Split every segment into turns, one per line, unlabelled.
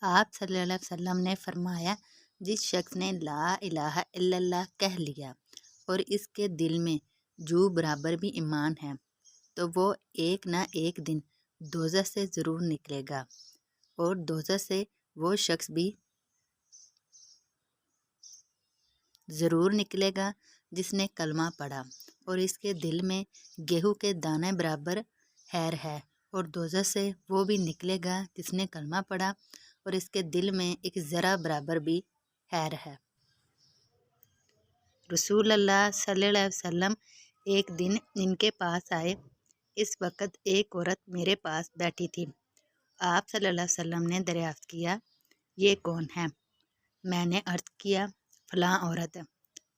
آپ صلی اللہ علیہ وسلم نے فرمایا، جس شخص نے لا الہ الا اللہ کہہ لیا اور اس کے دل میں جو برابر بھی ایمان ہے تو وہ ایک نہ ایک دن دوزخ سے ضرور نکلے گا، اور دوزخ سے وہ شخص بھی ضرور نکلے گا جس نے کلمہ پڑھا اور اس کے دل میں گیہوں کے دانے برابر خیر ہے، اور دوزخ سے وہ بھی نکلے گا جس نے کلمہ پڑھا اور اس کے دل میں ایک ذرہ برابر بھی خیر ہے۔ رسول اللہ صلی اللہ علیہ وسلم ایک دن ان کے پاس آئے۔ اس وقت ایک عورت میرے پاس بیٹھی تھی۔ آپ صلی اللہ علیہ وسلم نے دریافت کیا، یہ کون ہے؟ میں نے عرض کیا، فلاں عورت،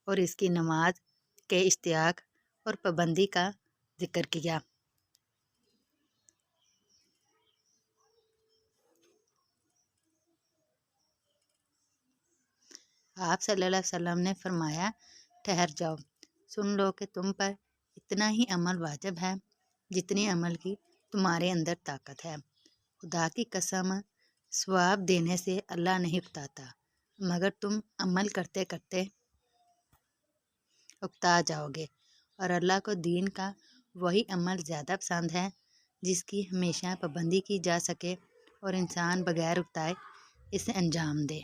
اور اس کی نماز کے اشتیاق اور پابندی کا ذکر کیا۔ آپ صلی اللہ علیہ وسلم نے فرمایا، ٹھہر جاؤ، سن لو کہ تم پر اتنا ہی عمل واجب ہے جتنی عمل کی تمہارے اندر طاقت ہے۔ خدا کی قسم، ثواب دینے سے اللہ نہیں اکتاتا، مگر تم عمل کرتے کرتے اکتا جاؤ گے، اور اللہ کو دین کا وہی عمل زیادہ پسند ہے جس کی ہمیشہ پابندی کی جا سکے اور انسان بغیر اکتائے اسے انجام دے۔